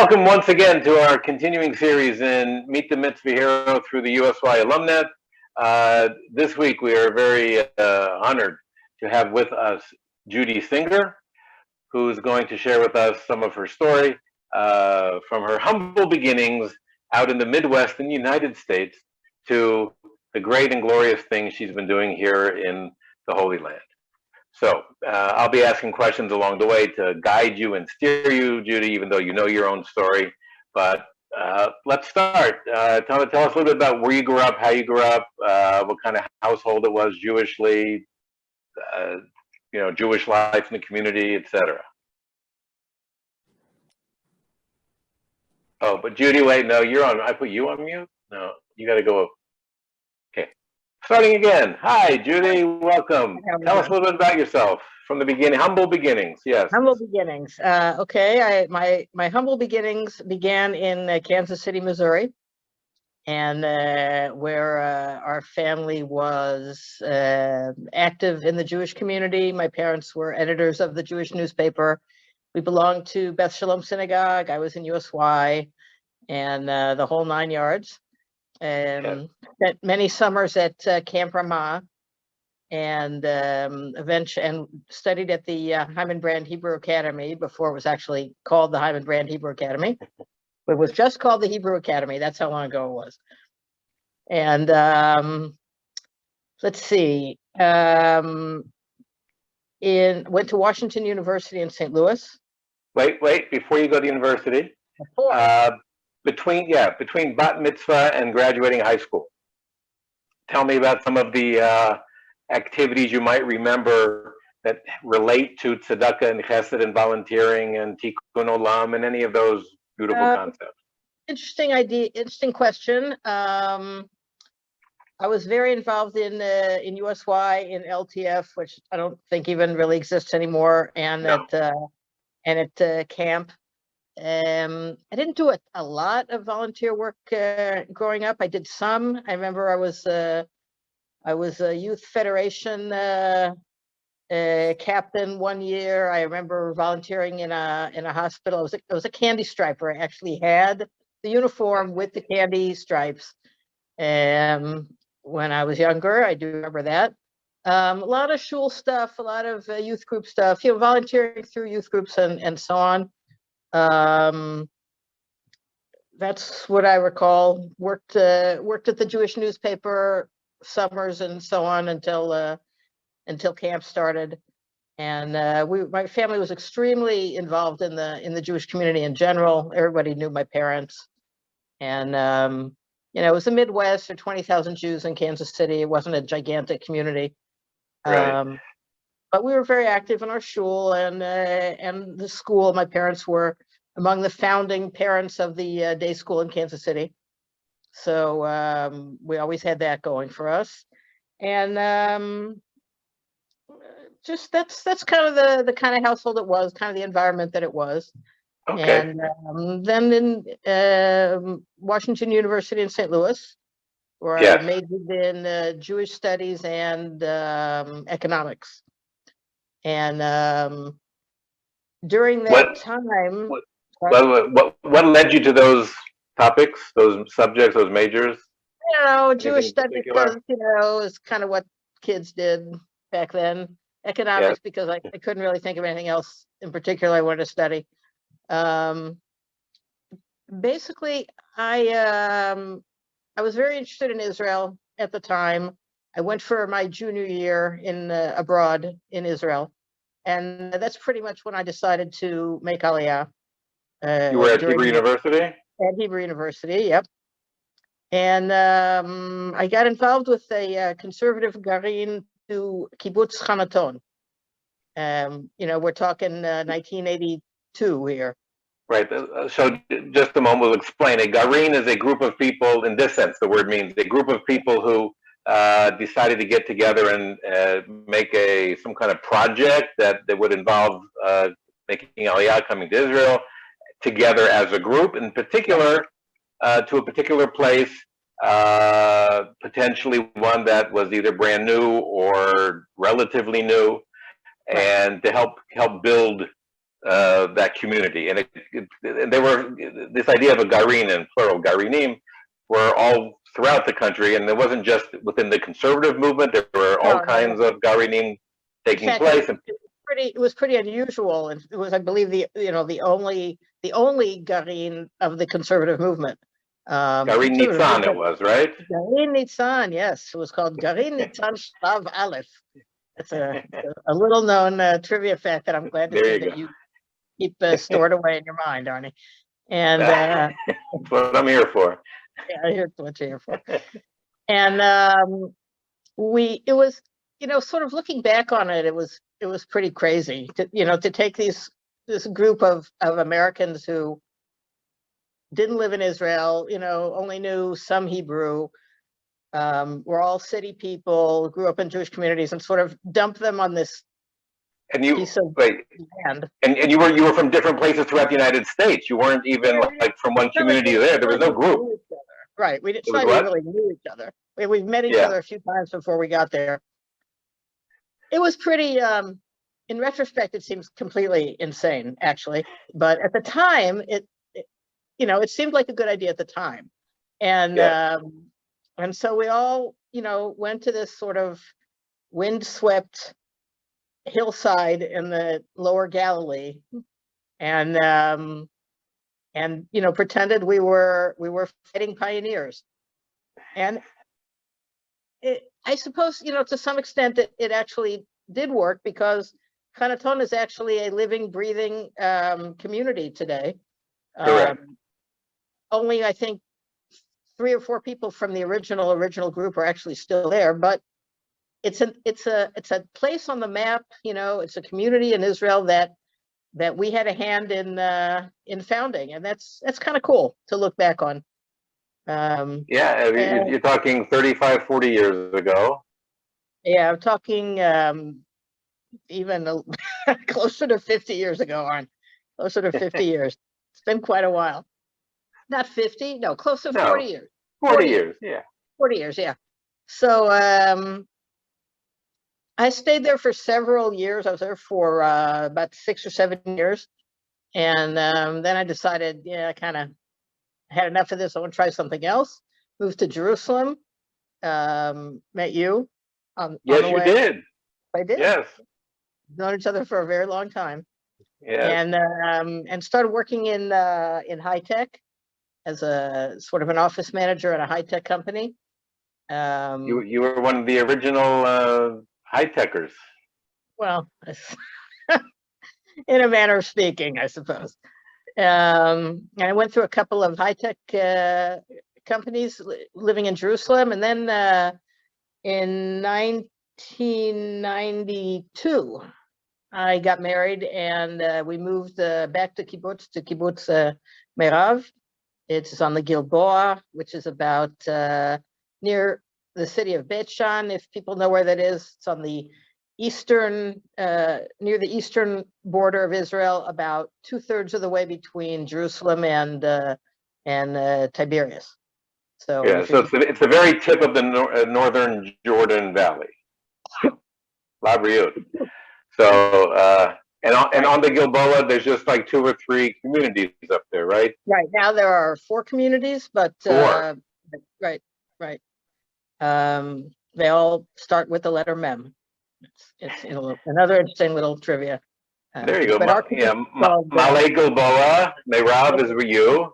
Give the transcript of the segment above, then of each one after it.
Welcome once again to our continuing series in Meet the Mitzvah Hero through the USY Alumnet. This week we are very honored to have with us Judy Singer, who's going to share with us some of her story from her humble beginnings out in the Midwest in the United States to the great and glorious things she's been doing here in the Holy Land. So I'll be asking questions along the way to guide you and steer you, Judy, even though you know your own story. But let's start. Tell us a little bit about where you grew up, how you grew up, what kind of household it was, Jewishly, Jewish life in the community, etc. Oh, but Judy, wait, no, you're on. I put you on mute? No, you got to go. Okay. Starting again. Hi, Judy. Welcome. Tell us a little bit about yourself from the beginning. Humble beginnings. Yes. Humble beginnings. Okay. My humble beginnings began in Kansas City, Missouri, and where our family was active in the Jewish community. My parents were editors of the Jewish newspaper. We belonged to Beth Shalom Synagogue. I was in USY, and the whole 9 yards. Spent many summers at Camp Ramah, and eventually studied at the Chaim Brand Hebrew Academy before it was actually called the Chaim Brand Hebrew Academy. It was just called the Hebrew Academy. That's how long ago it was. And let's see. Went to Washington University in St. Louis. Wait, before you go to university. Between bat mitzvah and graduating high school, tell me about some of the activities you might remember that relate to tzedakah and chesed and volunteering and tikkun olam and any of those beautiful concepts. Interesting idea, interesting question. I was very involved in USY, in LTF, which I don't think even really exists anymore, and at camp. I didn't do a lot of volunteer work growing up. I did some. I remember I was a youth federation captain one year. I remember volunteering in a hospital. I was a candy striper. I actually had the uniform with the candy stripes when I was younger. I do remember that. A lot of shul stuff, a lot of youth group stuff. Volunteering through youth groups and so on. That's what I recall. Worked at the Jewish newspaper summers and so on until camp started, and my family was extremely involved in the Jewish community in general. Everybody knew my parents, and it was the Midwest. There were 20,000 Jews in Kansas City. It wasn't a gigantic community. Right. But we were very active in our shul and the school. My parents were among the founding parents of the day school in Kansas City. So we always had that going for us. And just that's kind of the kind of household it was, kind of the environment that it was. Okay. And then in Washington University in St. Louis, where I majored in Jewish studies and economics. And during that time, what led you to those topics, those subjects, those majors? Jewish studies, is kind of what kids did back then. Economics, because I couldn't really think of anything else in particular I wanted to study. Basically, I was very interested in Israel at the time. I went for my junior year abroad in Israel, and that's pretty much when I decided to make Aliyah. You were at Hebrew University? At Hebrew University, yep. And I got involved with a conservative garin to Kibbutz Hanaton. We're talking 1982 here. Right. So just a moment, we'll explain. A garin is a group of people, in this sense, the word means a group of people who decided to get together and make some kind of project that would involve making Aliyah, coming to Israel, together as a group, in particular to a particular place, potentially one that was either brand new or relatively new, and to help build that community, and there were this idea of a garin and plural garinim were all throughout the country, and it wasn't just within the conservative movement. There were all kinds of garinim taking place. It was pretty unusual, and it was, I believe, the only garin of the conservative movement. Garin Nitzan, it was, right? Garin Nitzan, yes, it was called Garin Nitzan Shlav Aleph. It's a little known trivia fact that I'm glad to see that you keep stored away in your mind, Arnie. And that's what I'm here for. Yeah, here's what you're here for. And it was, sort of looking back on it, it was pretty crazy to take this group of Americans who didn't live in Israel, only knew some Hebrew, were all city people, grew up in Jewish communities, and sort of dump them on this piece of land. And you were from different places throughout the United States. You weren't even like from one community there. There was no group. Right. We didn't really knew each other. We've met each other a few times before we got there. It was pretty, in retrospect, it seems completely insane, actually. But at the time, it seemed like a good idea at the time. And so we all, went to this sort of windswept hillside in the lower Galilee and pretended we were fighting pioneers. And I suppose, to some extent it actually did work, because Hanaton is actually a living, breathing community today. Only, I think, 3 or 4 people from the original group are actually still there, but it's a place on the map. It's a community in Israel that we had a hand in founding, and that's kind of cool to look back on. You're talking 35, 40 years ago. Yeah, I'm talking even closer to 50 years ago, Arn. Closer to 50 years. It's been quite a while. Not 50, no, close to 40 years. 40 years, yeah. 40 years, yeah. So I stayed there for several years. I was there for about 6 or 7 years. And then I decided, I kind of had enough of this. I want to try something else. Moved to Jerusalem. Met you. Yes, you did. I did. Yes. Known each other for a very long time. Yes. And started working in high tech as a sort of an office manager at a high tech company. You were one of the original high techers. Well, in a manner of speaking, I suppose. And I went through a couple of high tech companies living in Jerusalem, and then in 1992, I got married, and we moved back to Kibbutz Merav. It's on the Gilboa, which is about near the city of Beit Shan. If people know where that is, it's on the eastern, near the eastern border of Israel, about 2/3 of the way between Jerusalem and Tiberias. So so it's the very tip of the northern Jordan Valley. La Briut. So and on the Gilboa, there's just like 2 or 3 communities up there, right? Right now there are 4 communities, but 4. Right. They all start with the letter Mem. It's another interesting little trivia. There you go. Malay Gilboa, Merav is with you.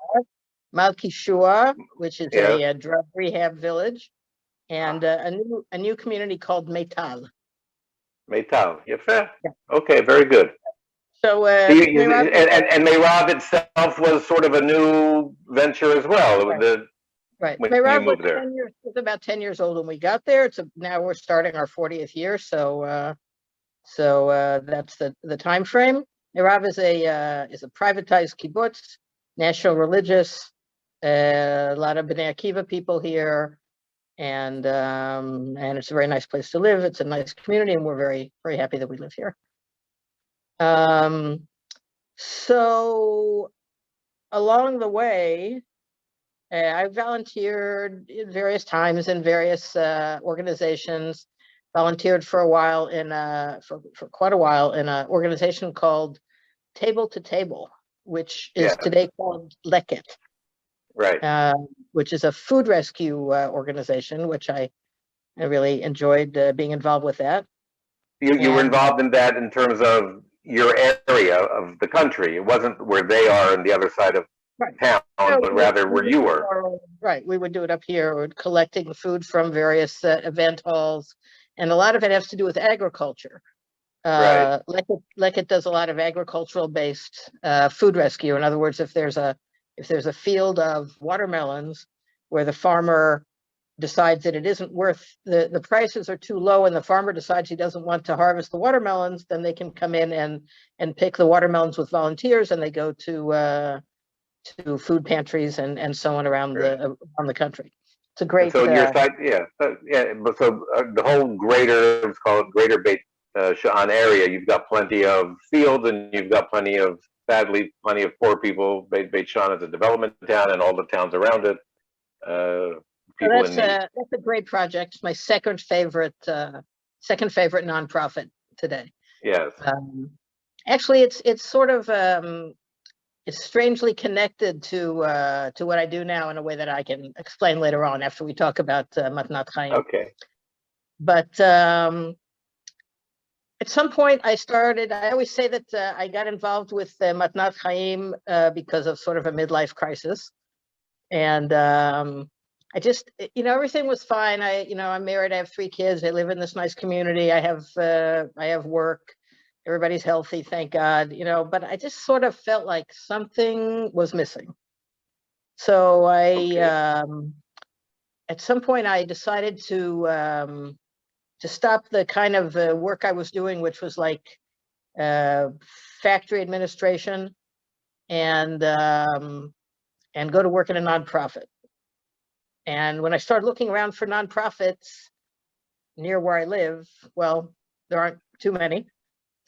Malkishua, which is a drug rehab village, and a new community called Meital. Meital, yeah. Okay, very good. So Merav, and Merav itself was sort of a new venture as well. Right. Merav was about 10 years old when we got there. Now we're starting our 40th year, so that's the time frame. Merav is a privatized kibbutz, national religious, a lot of Bnei Akiva people here, and it's a very nice place to live. It's a nice community, and we're very, very happy that we live here. So along the way, I volunteered in various times in various organizations. Volunteered for a while for quite a while in an organization called Table to Table, which is Yeah, today called Leket, right. which is a food rescue organization, which I really enjoyed being involved with that. You were And involved in that in terms of your area of the country. It wasn't where they are on the other side of right. town, No, but rather we where would you do were. right. We would do it up here, or collecting food from various event halls, and a lot of it has to do with agriculture. Right. Leket does a lot of agricultural based food rescue. In other words, if there's a field of watermelons where the farmer decides that it isn't worth the prices are too low, and the farmer decides he doesn't want to harvest the watermelons, then they can come in and pick the watermelons with volunteers, and they go to food pantries and so on around Right. the country. It's a And great so your site, yeah, yeah. But so the whole greater, let's call it greater Beit Sha'an area, you've got plenty of fields, and you've got sadly, plenty of poor people. Beit Sha'an is a development town, and all the towns around it, so people in need. that's a great project. It's my second favorite nonprofit today. Yes. Actually, it's sort of it's strangely connected to what I do now in a way that I can explain later on after we talk about Matnat Chaim. Okay. But at some point, I always say that I got involved with Matnat Chaim because of sort of a midlife crisis. And I just, everything was fine. I'm married. I have 3 kids. I live in this nice community. I have work. Everybody's healthy, thank God. But I just sort of felt like something was missing. So Okay. at some point, I decided to stop the kind of work I was doing, which was like factory administration, and go to work in a nonprofit. And when I started looking around for nonprofits near where I live, well, there aren't too many.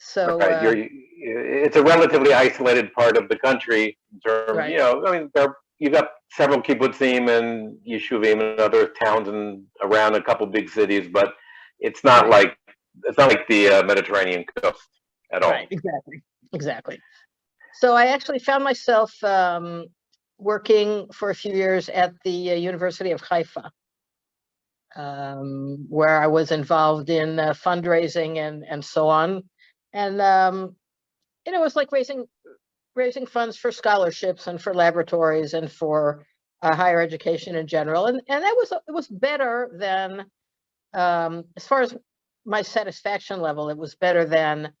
So Right. It's a relatively isolated part of the country in terms, right, I mean, you've got several kibbutzim and yeshuvim and other towns and around a couple big cities, but it's not right, like the Mediterranean coast at all. right, exactly. So I actually found myself working for a few years at the University of Haifa, where I was involved in fundraising and so on. And it was like raising funds for scholarships and for laboratories and for higher education in general. And it was better than, as far as my satisfaction level, it was better than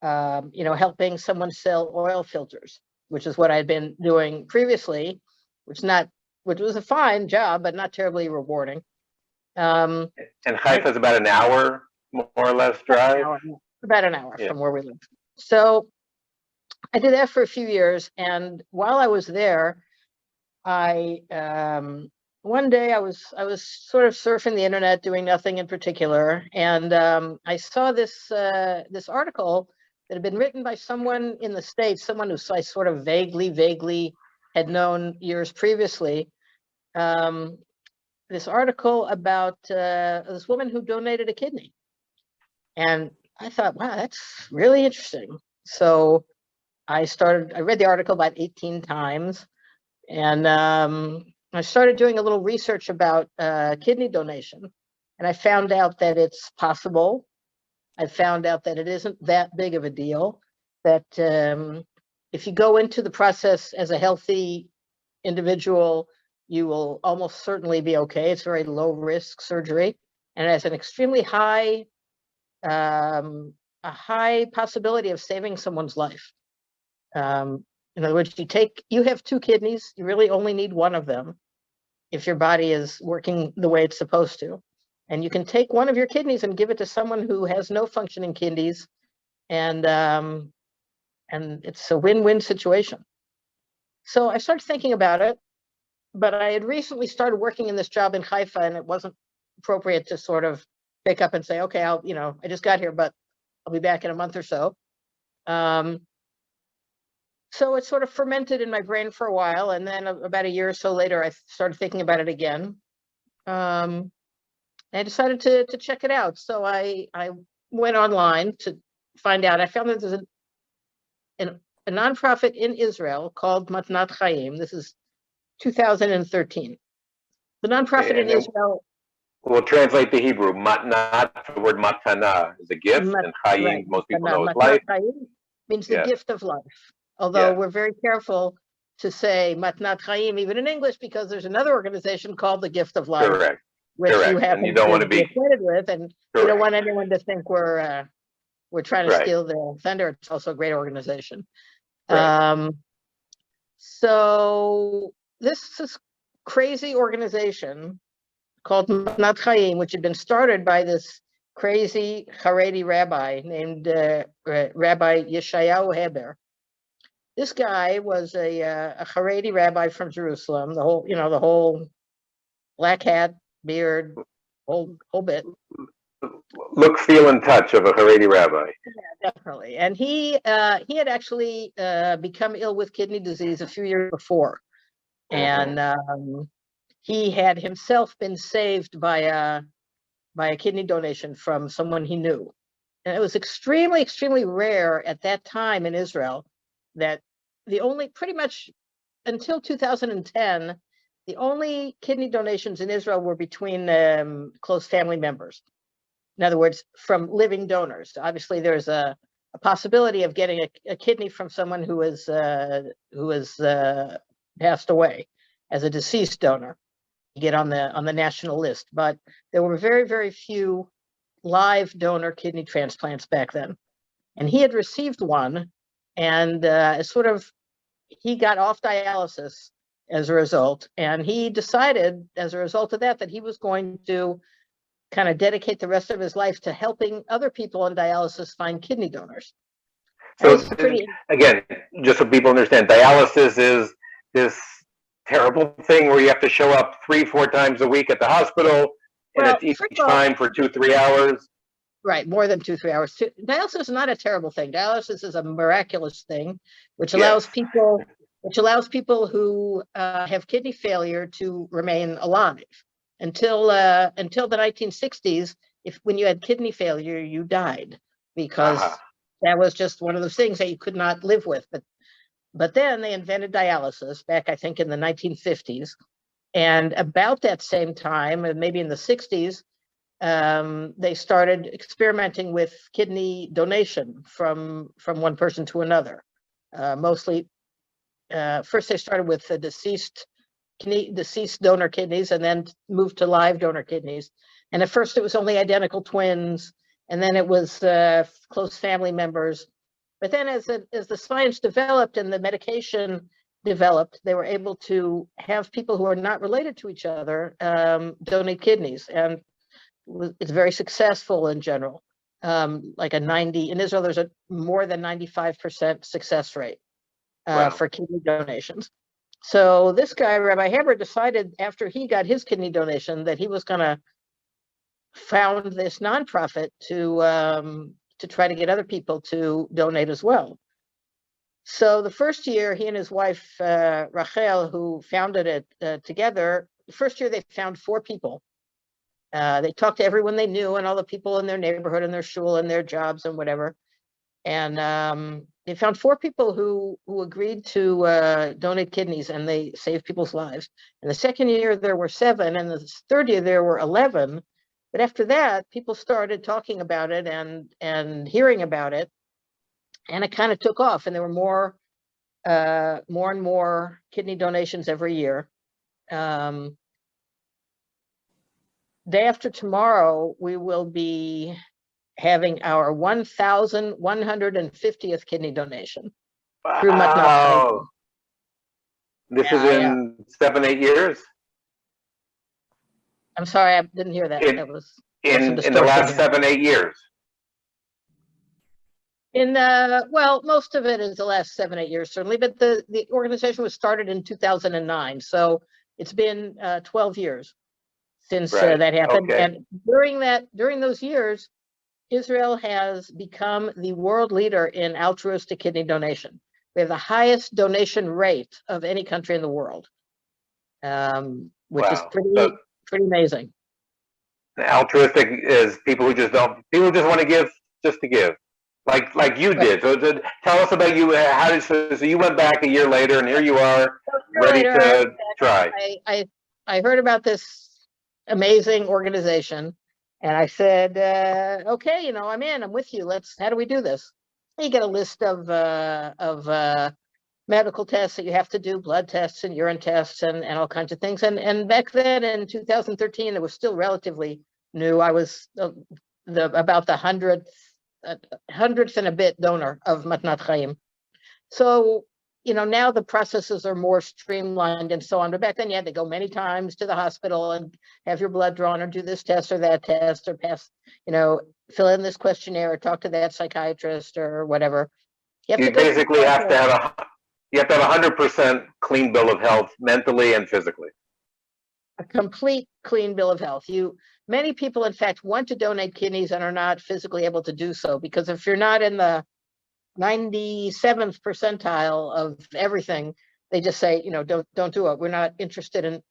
helping someone sell oil filters, which is what I'd been doing previously, which was a fine job, but not terribly rewarding. And Haifa is about an hour, more or less, drive. About an hour Yeah. from where we live. So I did that for a few years, and while I was there, I one day I was sort of surfing the internet, doing nothing in particular, and I saw this article that had been written by someone in the States, someone who I sort of vaguely had known years previously. This article about this woman who donated a kidney, and I thought, wow, that's really interesting. So I read the article about 18 times, and I started doing a little research about kidney donation, and I found out that it's possible. I found out that it isn't that big of a deal, that if you go into the process as a healthy individual, you will almost certainly be okay. It's very low risk surgery, and it has an extremely high a high possibility of saving someone's life. In other words, you have 2 kidneys, you really only need one of them if your body is working the way it's supposed to. And you can take one of your kidneys and give it to someone who has no functioning kidneys, and it's a win-win situation. So I started thinking about it, but I had recently started working in this job in Haifa, and it wasn't appropriate to sort of pick up and say, okay, I just got here, but I'll be back in a month or so. So it sort of fermented in my brain for a while, and then about a year or so later, I started thinking about it again. I decided to check it out. So I went online to find out. I found that there's an a nonprofit in Israel called Matnat Chaim. This is 2013. The nonprofit in Israel. We'll translate the Hebrew. Matnat, the word matana is a gift, and Chaim, Right, most people know is Matnat life. Chaim means the Yes. gift of life. Although Yeah. we're very careful to say Matnat Chaim, even in English, because there's another organization called the Gift of Life, Correct. which Correct. you happen And you don't want to to be be acquainted with, and you correct. don't want anyone to think we're trying to Right. steal their thunder. It's also a great organization. Right. So this is crazy organization called Matnat Chaim, which had been started by this crazy Haredi rabbi named Rabbi Haber. This guy was a Haredi rabbi from Jerusalem. The whole black hat, beard, whole bit. Look, feel, and touch of a Haredi rabbi. Yeah, definitely. And he had actually become ill with kidney disease a few years before, and he had himself been saved by a kidney donation from someone he knew. And it was extremely, extremely rare at that time in Israel that pretty much until 2010, the only kidney donations in Israel were between close family members. In other words, from living donors. Obviously, there's a possibility of getting a kidney from someone who has passed away as a deceased donor. You get on the national list, but there were very, very few live donor kidney transplants back then. And he had received one, and he got off dialysis as a result. And he decided, as a result of that he was going to kind of dedicate the rest of his life to helping other people on dialysis find kidney donors. So again, just so people understand, dialysis is this terrible thing where you have to show up 3-4 times a week at the hospital, and it's each time for 2-3 hours. Right, more than 2-3 hours. Dialysis is not a terrible thing. Dialysis is a miraculous thing, which allows people who have kidney failure to remain alive until the 1960s. When you had kidney failure, you died because that was just one of those things that you could not live with. But then they invented dialysis back, I think, in the 1950s, and about that same time, maybe in the 60s. They started experimenting with kidney donation from one person to another. Mostly, first they started with the deceased donor kidneys, and then moved to live donor kidneys. And at first, it was only identical twins, and then it was close family members. But then, as the science developed and the medication developed, they were able to have people who are not related to each other donate kidneys, and it's very successful in general. In Israel, there's a more than 95% success rate for kidney donations. So this guy, Rabbi Haber, decided after he got his kidney donation that he was going to found this nonprofit to try to get other people to donate as well. So the first year, he and his wife Rachel, who founded it together, the first year they found 4 people. They talked to everyone they knew and all the people in their neighborhood and their shul and their jobs and whatever. And they found 4 people who agreed to donate kidneys, and they saved people's lives. And the second year there were 7, and the third year there were 11. But after that, people started talking about it and hearing about it, and it kind of took off. And there were more and more kidney donations every year. Day after tomorrow, we will be having our 1,150th kidney donation through Matnat. This is in 7-8 years? I'm sorry, I didn't hear that. That was in the last 7-8 years. Most of it is the last 7-8 years, certainly, but the organization was started in 2009, so it's been 12 years since that happened. Okay. And during those years, Israel has become the world leader in altruistic kidney donation. We have the highest donation rate of any country in the world, which is pretty amazing. Altruistic is people who just want to give just to give. like you Right. did. So, tell us about you. How did so you went back a year later, and here you are, So a year ready later, I to went back. try. I heard about this amazing organization, and I said, "Okay, I'm in. I'm with you. How do we do this?" You get a list of medical tests that you have to do, blood tests and urine tests and all kinds of things. And back then in 2013, it was still relatively new. I was about the hundredth and a bit donor of Matnat Chaim. So, now the processes are more streamlined and so on. But back then you had to go many times to the hospital and have your blood drawn or do this test or that test or fill in this questionnaire or talk to that psychiatrist or whatever. You have to You go through the basically have to process. have you have to have 100% clean bill of health, mentally and physically. A complete clean bill of health. Many people, in fact, want to donate kidneys and are not physically able to do so, because if you're not in the 97th percentile of everything, they just say, don't do it. We're not interested in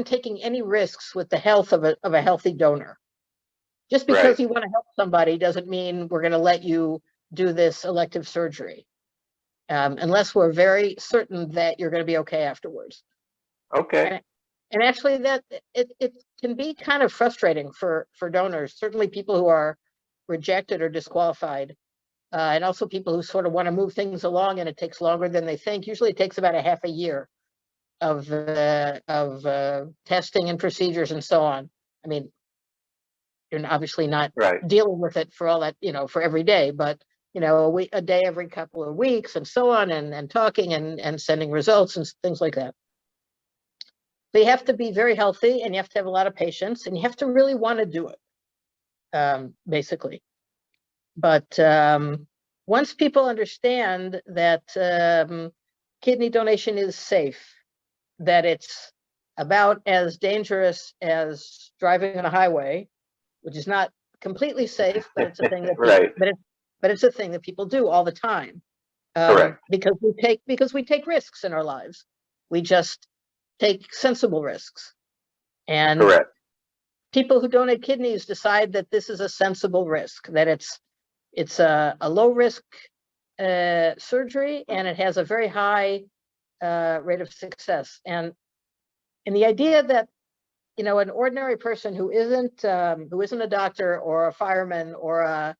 taking any risks with the health of a healthy donor. Just because Right. you want to help somebody doesn't mean we're going to let you do this elective surgery, unless we're very certain that you're going to be okay afterwards. Okay. And actually, that it can be kind of frustrating for donors, certainly people who are rejected or disqualified, and also people who sort of want to move things along, and it takes longer than they think. Usually it takes about a half a year of testing and procedures and so on. I mean, you're obviously not Right. dealing with it for all that, for every day, but a day every couple of weeks and so on, and talking and sending results and things like that. So you have to be very healthy, and you have to have a lot of patience, and you have to really want to do it, basically. But once people understand that kidney donation is safe, that it's about as dangerous as driving on a highway, which is not completely safe, but it's a thing that Right. but it's a thing that people do all the time, Correct. because we take risks in our lives. We just take sensible risks, and Correct. people who donate kidneys decide that this is a sensible risk, that it's a low risk surgery, and it has a very high rate of success. And the idea that an ordinary person who isn't a doctor or a fireman or a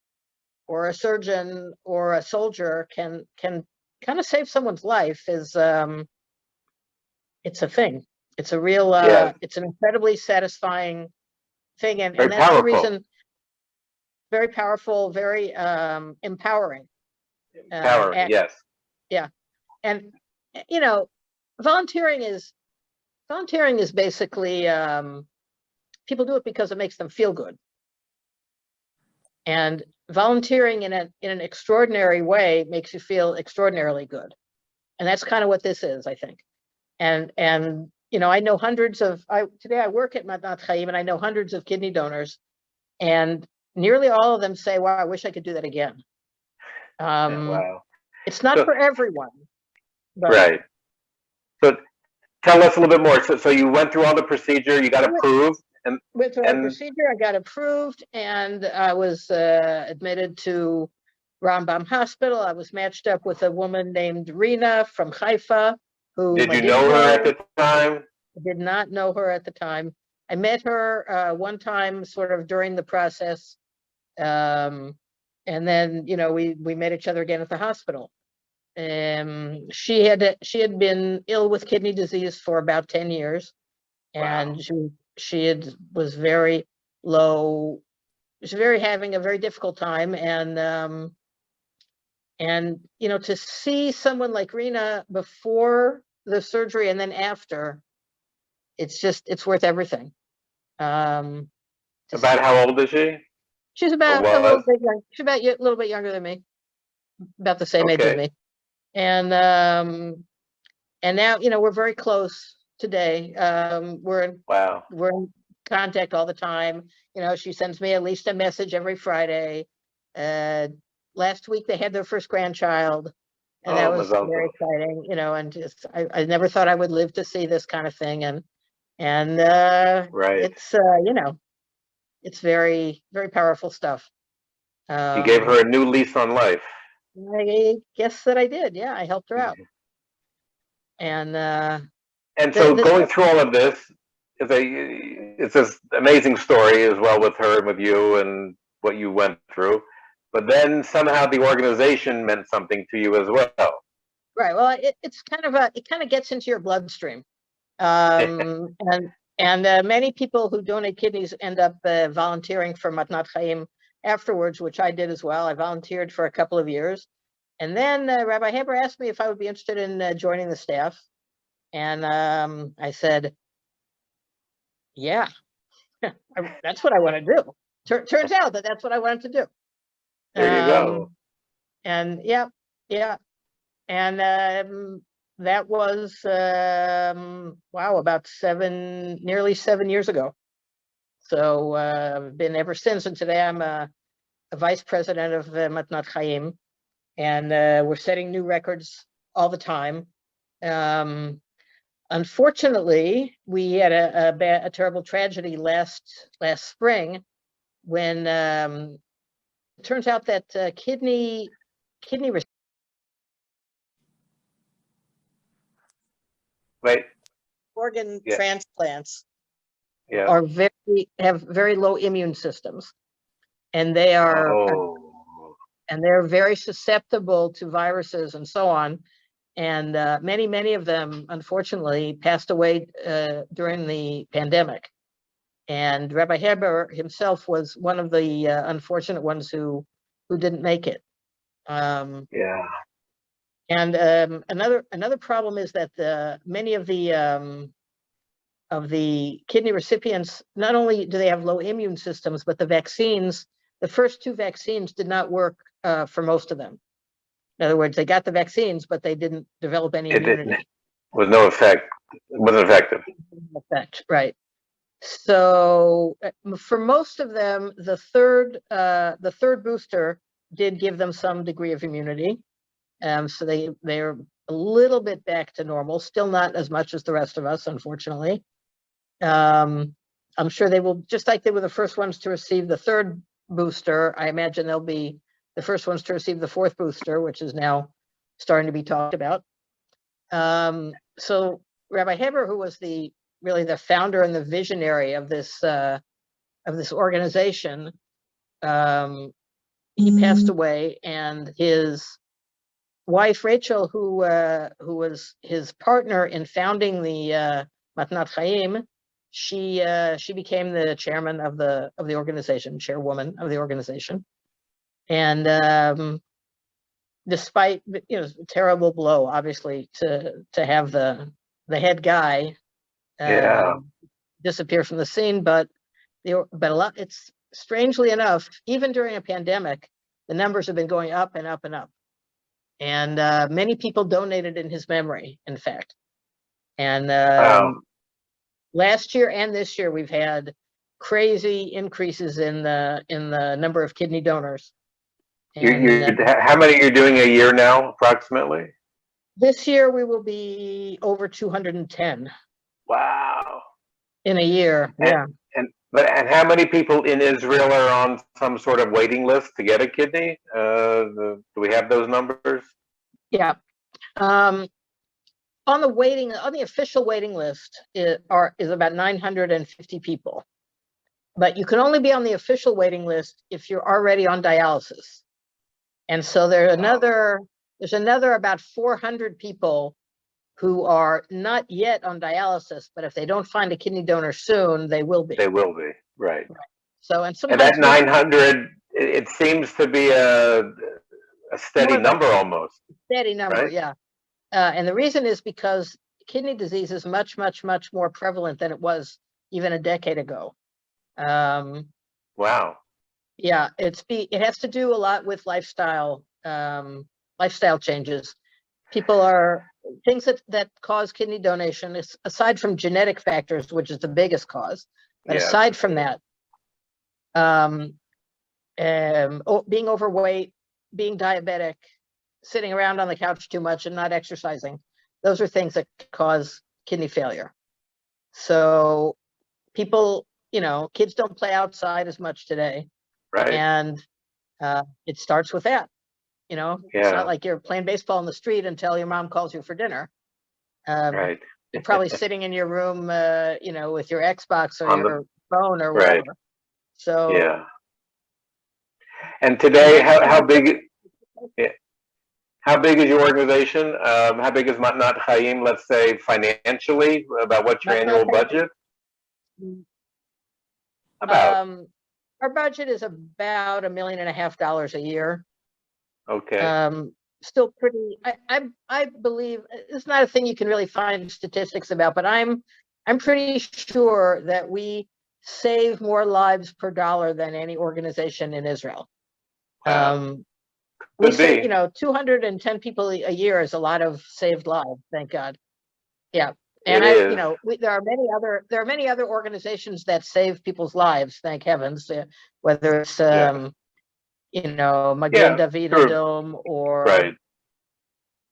surgeon or a soldier can kind of save someone's life is it's a thing. It's a real Yes. it's an incredibly satisfying thing, and Very that's the powerful. reason. Very powerful, very empowering. Empowering. Yes. Yeah, and you know, volunteering is basically people do it because it makes them feel good, and volunteering in an extraordinary way makes you feel extraordinarily good, and that's kind of what this is, I think. And I know hundreds of. Today I work at Matnat Chaim, and I know hundreds of kidney donors, and nearly all of them say, "Wow, I wish I could do that again." Wow. It's not So for everyone, but right. So tell us a little bit more. So you went through all the procedure. You got I went approved, and through all the and procedure. I got approved, and I was admitted to Rambam Hospital. I was matched up with a woman named Rina from Haifa, whom did I you didn't know her at know. the time? I did not know her at the time. I met her one time, sort of during the process, and then we met each other again at the hospital. She had been ill with kidney disease for about 10 years, and Wow. was very low. She was having a very difficult time, and to see someone like Rena before the surgery and then after, it's worth everything. Um, About how old is she? she's Or about a little was? bit young. She's about a little bit younger than me, about the same age as Okay. me, and now we're very close today. Wow. We're in contact all the time. She sends me at least a message every Friday. Last week they had their first grandchild, and that Oh, was Mazal very Tov. exciting. And just I never thought I would live to see this kind of thing, and Right. it's it's very, very powerful stuff. You gave her a new lease on life. I guess that I did. Yeah, I helped her out. And so going through all of this, it's this amazing story as well with her and with you and what you went through. But then somehow the organization meant something to you as well. Right. Well, it's it kind of gets into your bloodstream. And many people who donate kidneys end up volunteering for Matnat Chaim afterwards, which I did as well. I volunteered for a couple of years. And then Rabbi Haber asked me if I would be interested in joining the staff. And I said, yeah, that's what I want to do. Turns out that's what I wanted to do. There you go. And yeah. And that was, wow, about nearly 7 years ago. So I've been ever since. And today I'm a vice president of Matnat Chaim. And we're setting new records all the time. Unfortunately, we had a terrible tragedy last spring when it turns out that kidney organ transplants have very low immune systems, and they are and they're very susceptible to viruses and so on. And many of them, unfortunately, passed away during the pandemic. And Rabbi Haber himself was one of the unfortunate ones who didn't make it. And another problem is that many of the kidney recipients, not only do they have low immune systems, but the first two vaccines did not work for most of them. In other words, they got the vaccines, but they didn't develop any immunity. With no effect. It wasn't effective. Right. So for most of them, the third booster did give them some degree of immunity. So they're a little bit back to normal, still not as much as the rest of us, unfortunately. I'm sure they will, just like they were the first ones to receive the third booster, I imagine they'll be the first ones to receive the fourth booster, which is now starting to be talked about. So Rabbi Haber, who was really the founder and the visionary of this organization, he passed away, and his wife Rachel, who was his partner in founding the Matnat Chaim, she became the chairman of the organization, chairwoman of the organization. And despite terrible blow, obviously, to have the head guy disappear from the scene, but a lot. It's strangely enough, even during a pandemic, the numbers have been going up and up and up, and many people donated in his memory, in fact. And last year and this year, we've had crazy increases in the number of kidney donors. How many are you doing a year now, approximately? This year we will be over 210. Wow! In a year, yeah. And how many people in Israel are on some sort of waiting list to get a kidney? Do we have those numbers? Yeah. On the official waiting list is about 950 people, but you can only be on the official waiting list if you're already on dialysis. And so there's another about 400 people who are not yet on dialysis, but if they don't find a kidney donor soon, they will be. They will be, right. So, and that 900, it seems to be a steady number almost. Steady number, right? Yeah. And the reason is because kidney disease is much, much, much more prevalent than it was even a decade ago. Wow. Yeah, it has to do a lot with lifestyle changes. Things that cause kidney donation, aside from genetic factors, which is the biggest cause, but aside from that, being overweight, being diabetic, sitting around on the couch too much and not exercising, those are things that cause kidney failure. So people, kids don't play outside as much today. Right. And It starts with that. It's Yeah. not like you're playing baseball in the street until your mom calls you for dinner. Right. You're probably sitting in your room, with your Xbox or On your phone or right. whatever. So Yeah. And today, how big? Yeah, how big is your organization? How big is Matnat Chaim? Let's say financially, about what's your annual budget? About. Our budget is about $1.5 million a year. Okay. Still pretty. I believe it's not a thing you can really find statistics about, but I'm pretty sure that we save more lives per dollar than any organization in Israel. Wow. We Could say, be. 210 people a year is a lot of saved lives, thank God. Yeah. And It is. there are many other organizations that save people's lives, thank heavens, whether it's Yeah. Magen Yeah. David Sure. Adom Right.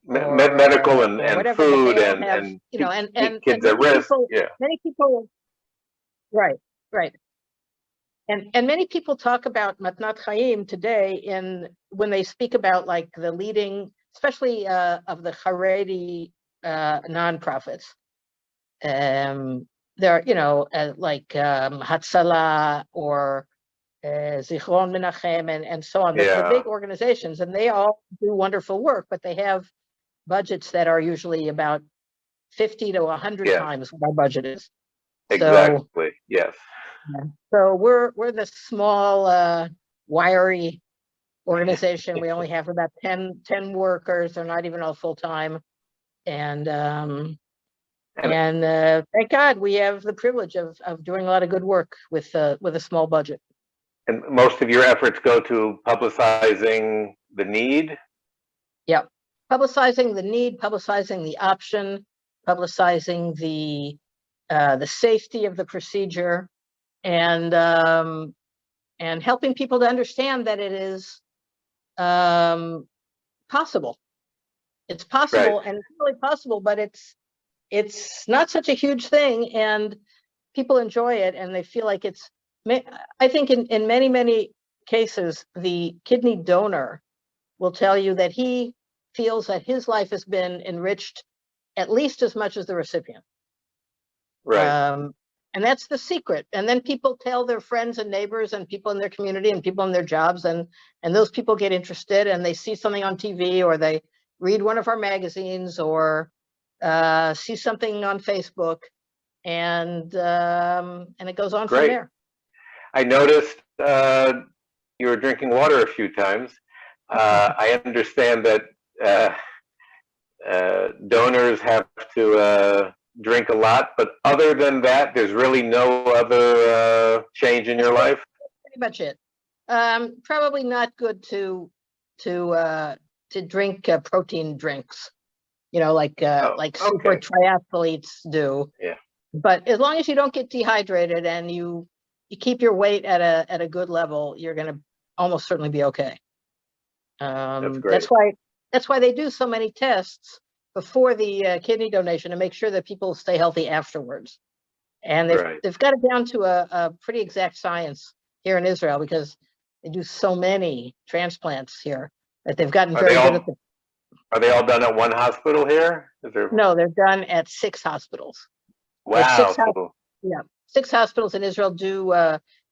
or Medical or and whatever, but they food all and have, and kids at risk. Yeah. many people, right, right. And many people talk about Matnat Chaim today when they speak about like the leading, especially of the Haredi nonprofits. There are, like Hatzalah or Zichron Menachem and so on, the Yeah. big organizations, and they all do wonderful work, but they have budgets that are usually about 50 to 100 Yes. times what our budget is. Exactly. Yes. So we're the small, wiry organization. We only have about 10 workers. They're not even all full time, and thank God we have the privilege of doing a lot of good work with a small budget. And most of your efforts go to publicizing the need. Yeah, publicizing the need, publicizing the option, publicizing the safety of the procedure, and helping people to understand that it is possible. It's possible, Right. and it's really possible, but it's not such a huge thing, and people enjoy it, and they feel like it's. I think in many cases, the kidney donor will tell you that he feels that his life has been enriched at least as much as the recipient. Right. And that's the secret. And then people tell their friends and neighbors and people in their community and people in their jobs, and those people get interested and they see something on TV or they read one of our magazines or see something on Facebook, and it goes on from Great. there. I noticed you were drinking water a few times. I understand that donors have to drink a lot, but other than that, there's really no other change in your life. Pretty much it. Probably not good to drink protein drinks, like super triathletes do. Yeah. But as long as you don't get dehydrated and you keep your weight at a good level, you're going to almost certainly be okay. That's great. That's why they do so many tests before the kidney donation to make sure that people stay healthy afterwards. And they've got it down to a pretty exact science here in Israel, because they do so many transplants here that they've gotten very good at them. Are they all done at one hospital here? No, they're done at 6 hospitals. Wow. 6 hospitals in Israel do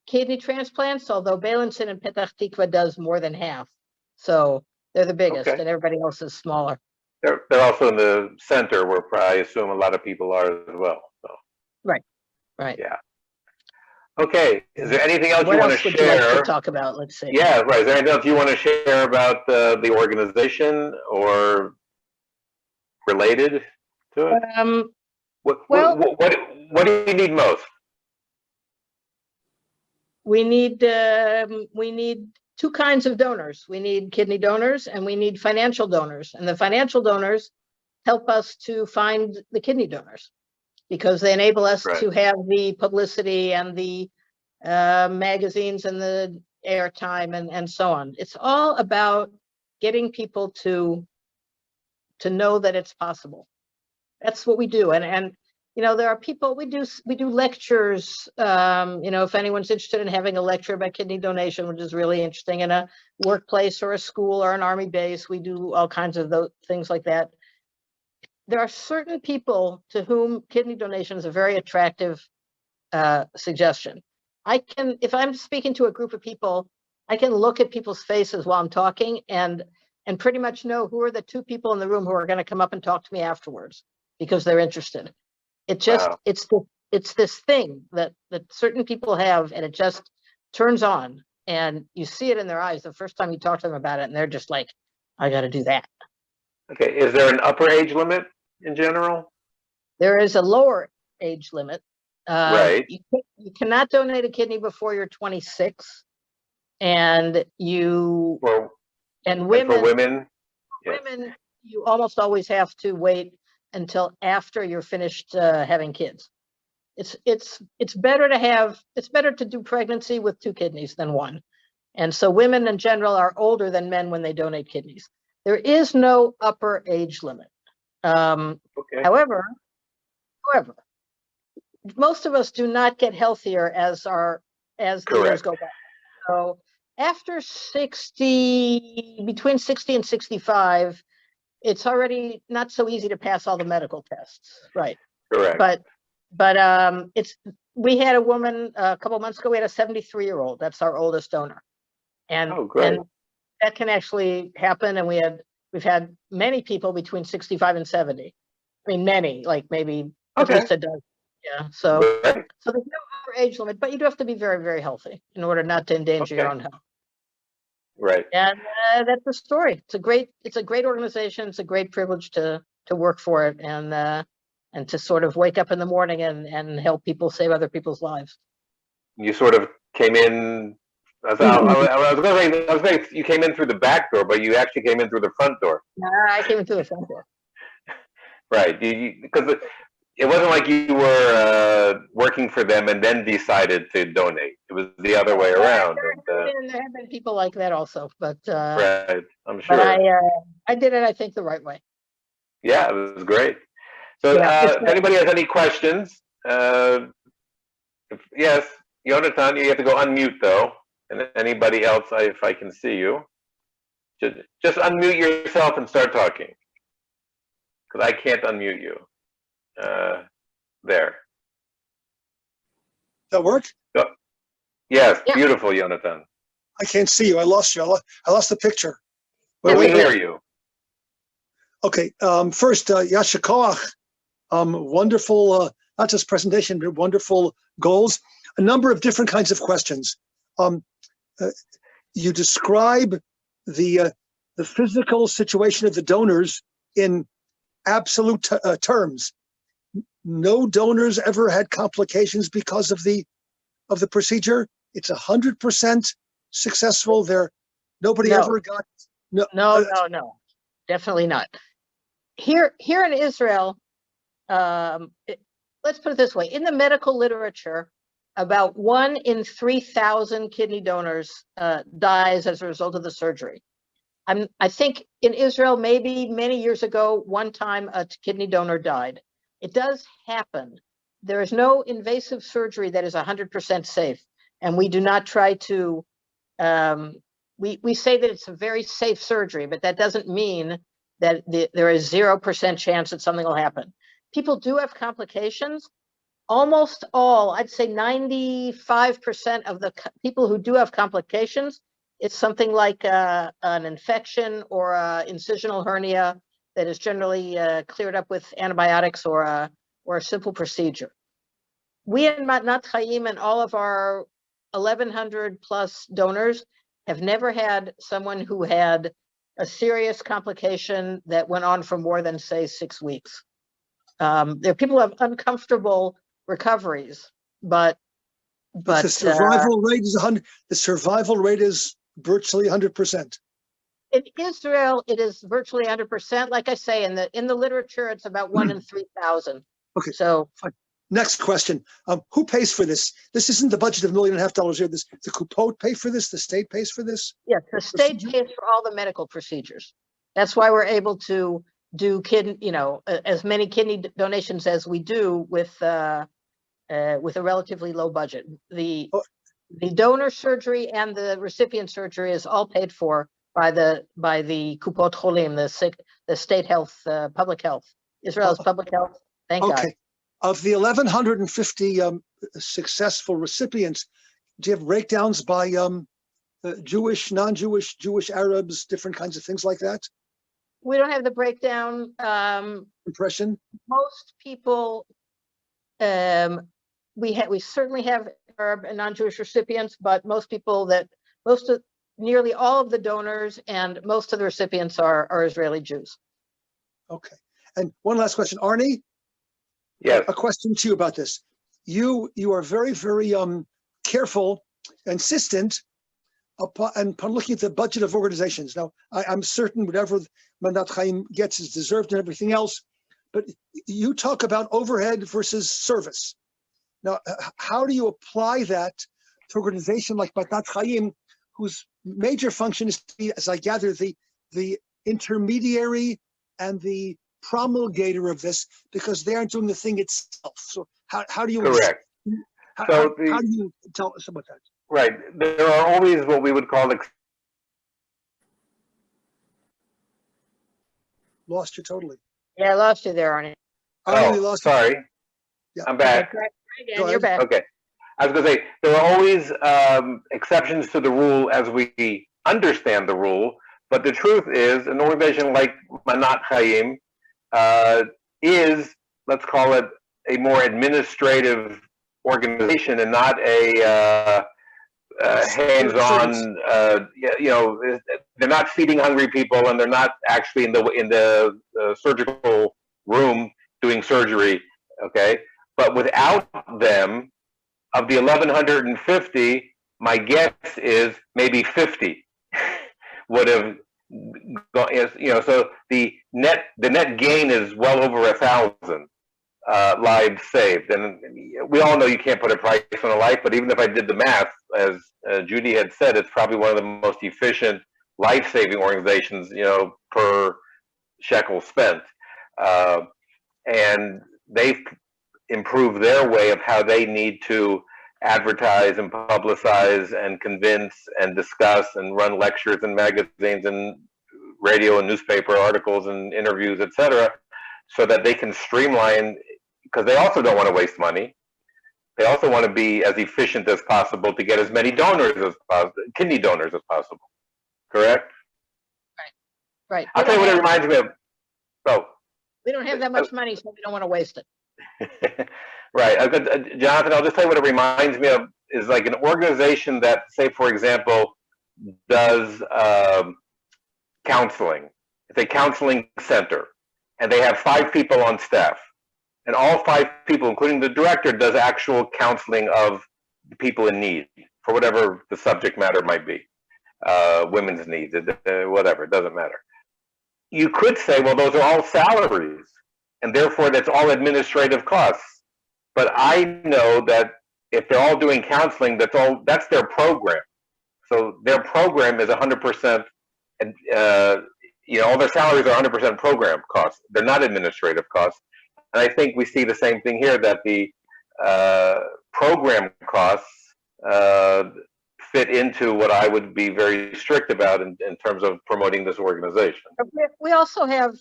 kidney transplants, although Beilinson and Petach Tikva does more than half. So they're the biggest, and everybody else is smaller. They're also in the center where I assume a lot of people are as well. So. Right. Yeah. Okay. Is there anything else you want to share? What else would you like to talk about? Let's see. Yeah, right. Is there anything else you want to share about the organization or related to it? What do you need most? We need 2 kinds of donors. We need kidney donors and we need financial donors. And the financial donors help us to find the kidney donors, because they enable us to have the publicity and the magazines and the airtime and so on. It's all about getting people to know that it's possible. That's what we do. And there are people, we do lectures, if anyone's interested in having a lecture about kidney donation, which is really interesting, in a workplace or a school or an army base, we do all kinds of those things like that. There are certain people to whom kidney donation is a very attractive suggestion. If I'm speaking to a group of people, I can look at people's faces while I'm talking and pretty much know who are the two people in the room who are going to come up and talk to me afterwards because they're interested. Wow. It's this thing that certain people have, and it just turns on, and you see it in their eyes the first time you talk to them about it, and they're just like, I got to do that. Okay. Is there an upper age limit in general? There is a lower age limit. Right. You cannot donate a kidney before you're 26, and women. For women, yes. Women, you almost always have to wait until after you're finished having kids. It's better to do pregnancy with 2 kidneys than 1, and so women in general are older than men when they donate kidneys. There is no upper age limit. Okay. However, most of us do not get healthier as the years go by. So after 60, between 60 and 65, it's already not so easy to pass all the medical tests, right? Correct. But we had a woman a couple months ago. We had a 73-year-old. That's our oldest donor, and great. and that can actually happen. And we've had many people between 65 and 70. I mean, many, like maybe at least a dozen. Yeah. So Right. so there's no upper age limit, but you do have to be very, very healthy in order not to endanger your own health. Right. And that's the story. It's a great organization. It's a great privilege to work for it and to sort of wake up in the morning and help people save other people's lives. You sort of came in. I was going to say you came in through the back door, but you actually came in through the front door. I came in through the front door. Right. Because it wasn't like you were working for them and then decided to donate. It was the other way around. There have been people like that also, but right, I'm sure. But I did it, I think, the right way. Yeah, it was great. So if anybody has any questions, yes, Yonatan, you have to go unmute though. And anybody else, if I can see you, just unmute yourself and start talking. Because I can't unmute you. There. That work? Yes, yeah. Beautiful, Yonatan. I can't see you. I lost you. I lost the picture. But we hear you. Okay. First, Yasher Koach. Wonderful, not just presentation, but wonderful goals. A number of different kinds of questions. You describe the physical situation of the donors in absolute terms. No donors ever had complications because of the procedure. It's 100% successful. Nobody ever got no, definitely not. Here in Israel, let's put it this way: in the medical literature, about 1 in 3,000 kidney donors dies as a result of the surgery. I think in Israel, maybe many years ago, one time a kidney donor died. It does happen. There is no invasive surgery that is 100% safe, and we do not try to. We say that it's a very safe surgery, but that doesn't mean that there is 0% chance that something will happen. People do have complications. Almost all, I'd say 95% of the people who do have complications, it's something like an infection or an incisional hernia that is generally cleared up with antibiotics or a simple procedure. We in Matnat Chaim and all of our 1,100 plus donors have never had someone who had a serious complication that went on for more than, say, 6 weeks. There are people who have uncomfortable recoveries, but the survival rate is 100. The survival rate is virtually 100%. In Israel, it is virtually 100%. Like I say, in the literature, it's about 1 in 3,000. Okay. So fine. Next question: who pays for this? This isn't the budget of $1.5 million here. The Kupot pay for this. The state pays for this. Yes, the state pays for all the medical procedures. That's why we're able to do as many kidney donations as we do with a relatively low budget. The donor surgery and the recipient surgery is all paid for by the Kupot Cholim, the state health, public health, Israel's public health. Thank God. Of the 1,150 successful recipients, do you have breakdowns by Jewish, non-Jewish, Jewish Arabs, different kinds of things like that? We don't have the breakdown. Impression? Most people, we certainly have Arab and non-Jewish recipients, but nearly all of the donors and most of the recipients are Israeli Jews. Okay. And one last question, Arnie. Yes. A question to you about this. You are very, very careful, insistent upon looking at the budget of organizations. Now, I'm certain whatever Matnat Chaim gets is deserved and everything else, but you talk about overhead versus service. Now, how do you apply that to an organization like Matnat Chaim, whose major function is to be, as I gather, the intermediary and the promulgator of this, because they aren't doing the thing itself? So how do you— Correct. How do you tell us about that? Right. There are always what we would call Lost you totally. Yeah, I lost you there, Arnie. Oh, lost sorry. you. Yeah. I'm back. Okay, again, you're back. Okay. I was going to say, there are always exceptions to the rule as we understand the rule, but the truth is an organization like Matnat Chaim is, let's call it, a more administrative organization and not a hands-on. They're not feeding hungry people, and they're not actually in the surgical room doing surgery. Okay, but without them, of the 1,150, my guess is maybe 50 would have gone. So the net gain is well over 1,000 lives saved, and we all know you can't put a price on a life. But even if I did the math, as Judy had said, it's probably one of the most efficient life-saving organizations, per shekel spent, and they've improved their way of how they need to advertise and publicize and convince and discuss and run lectures and magazines and radio and newspaper articles and interviews, etc., so that they can streamline, because they also don't want to waste money. They also want to be as efficient as possible to get as many donors as possible, kidney donors as possible. Correct? Right. I'll tell you what it reminds me of. Oh. We don't have that much money, so we don't want to waste it. Right. Jonathan, I'll just tell you what it reminds me of is like an organization that, say, for example, does counseling. It's a counseling center, and they have 5 people on staff. And all 5 people, including the director, does actual counseling of people in need for whatever the subject matter might be. Women's needs, whatever, it doesn't matter. You could say, well, those are all salaries, and therefore that's all administrative costs. But I know that if they're all doing counseling, that's their program. So their program is 100%, all their salaries are 100% program costs. They're not administrative costs. And I think we see the same thing here, that the program costs fit into what I would be very strict about in terms of promoting this organization. We also have,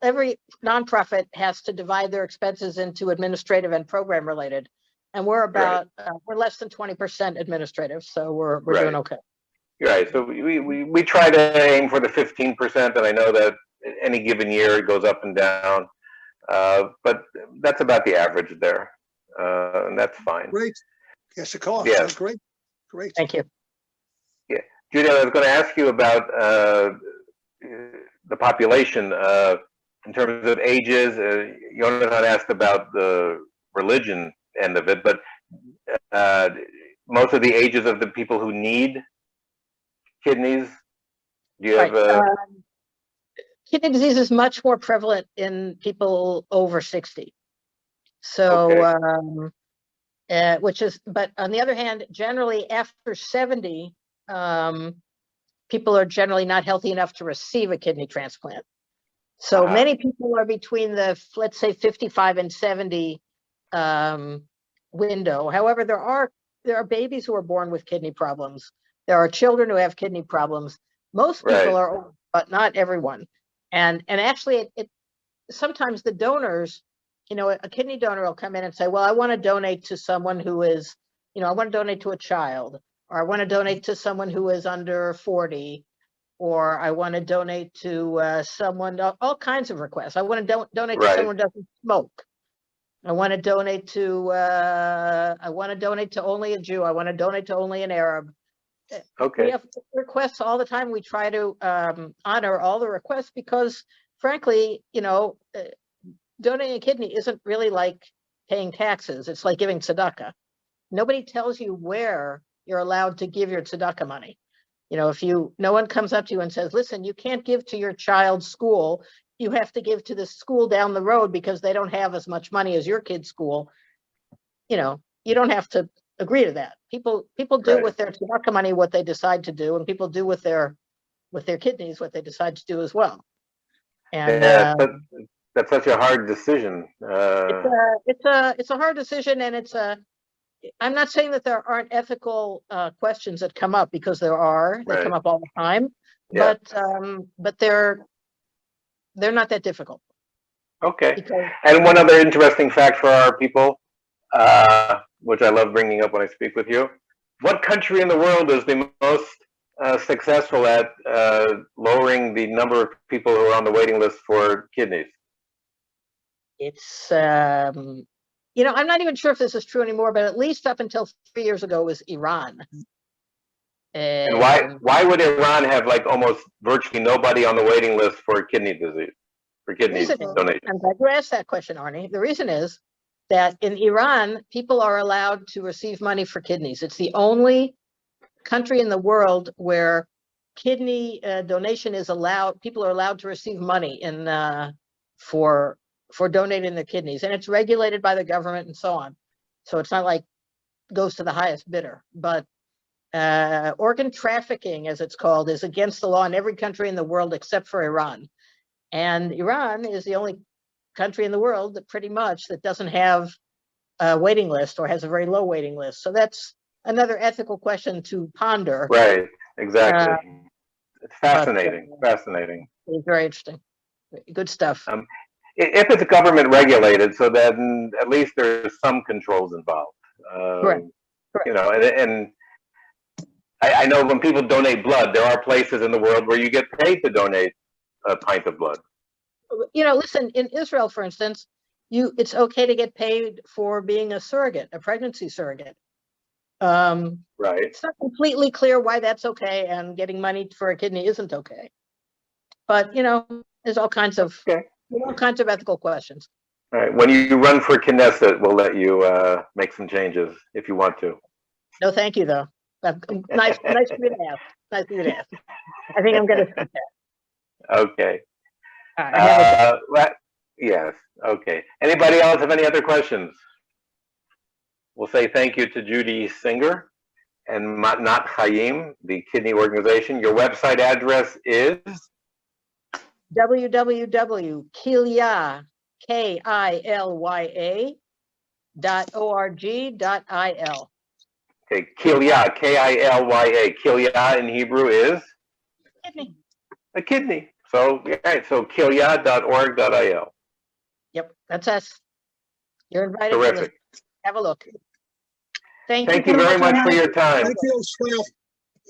every nonprofit has to divide their expenses into administrative and program related. And we're about, we're less than 20% administrative. So we're doing okay. Right. So we try to aim for the 15%. And I know that any given year it goes up and down. But that's about the average there. And that's fine. Great. Yes, of course. Yeah. That's great. Great. Thank you. Yeah. Judy, I was going to ask you about the population in terms of ages. Jonathan asked about the religion end of it, but most of the ages of the people who need kidneys, do you have kidney disease is much more prevalent in people over 60. So, but on the other hand, generally after 70, people are generally not healthy enough to receive a kidney transplant. So many people are between the, let's say, 55 and 70 window. However, there are babies who are born with kidney problems. There are children who have kidney problems. Most people Right. are old, but not everyone. And actually, it sometimes the donors, a kidney donor will come in and say, well, I want to donate to someone who is, I want to donate to a child, or I want to donate to someone who is under 40, or I want to donate to someone, all kinds of requests. I want to donate to someone who doesn't smoke. I want to donate to only a Jew. I want to donate to only an Arab. Okay. We have requests all the time. We try to honor all the requests because, frankly, donating a kidney isn't really like paying taxes. It's like giving tzedakah. Nobody tells you where you're allowed to give your tzedakah money. No one comes up to you and says, listen, you can't give to your child's school. You have to give to the school down the road because they don't have as much money as your kid's school. You don't have to agree to that. People do with their tzedakah money what they decide to do, and people do with their kidneys what they decide to do as well. And that's such a hard decision. It's a hard decision, and I'm not saying that there aren't ethical questions that come up, because there are. They come up all the time, but they're not that difficult. Okay. And one other interesting fact for our people, which I love bringing up when I speak with you: what country in the world is the most successful at lowering the number of people who are on the waiting list for kidneys? It's I'm not even sure if this is true anymore, but at least up until 3 years ago, it was Iran. And why would Iran have like almost virtually nobody on the waiting list for kidney disease, for kidney donation? I'm glad you asked that question, Arnie. The reason is that in Iran, people are allowed to receive money for kidneys. It's the only country in the world where kidney donation is allowed. People are allowed to receive money for donating their kidneys, and it's regulated by the government and so on. So it's not like it goes to the highest bidder, but organ trafficking, as it's called, is against the law in every country in the world except for Iran. And Iran is the only country in the world that pretty much that doesn't have a waiting list, or has a very low waiting list. So that's another ethical question to ponder. Right, exactly. It's fascinating, fascinating. It's very interesting. Good stuff. If it's government regulated, so then at least there's some controls involved. Correct. And I know when people donate blood, there are places in the world where you get paid to donate a pint of blood. Listen, in Israel, for instance, it's okay to get paid for being a surrogate, a pregnancy surrogate. Right. It's not completely clear why that's okay, and getting money for a kidney isn't okay. But there's all kinds of ethical questions. All right. When you run for Knesset, we'll let you make some changes if you want to. No, thank you, though. Nice for you to ask. Nice for you to ask. I think I'm going to skip that. Okay. Yes. Okay. Anybody else have any other questions? We'll say thank you to Judy Singer and Matnat Chaim, the kidney organization. Your website address is www.kilya.org.il. Okay, Kilya, Kilya. Kilya in Hebrew is Kidney. A kidney. So kilya.org.il. Yep, that's us. You're invited. Terrific. Have a look. Thank you very much for your time. Thank you, Swell.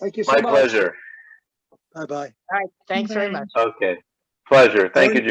Thank you so My much. pleasure. Bye-bye. All right, thanks very much. Okay. Pleasure. Thank you, Judy.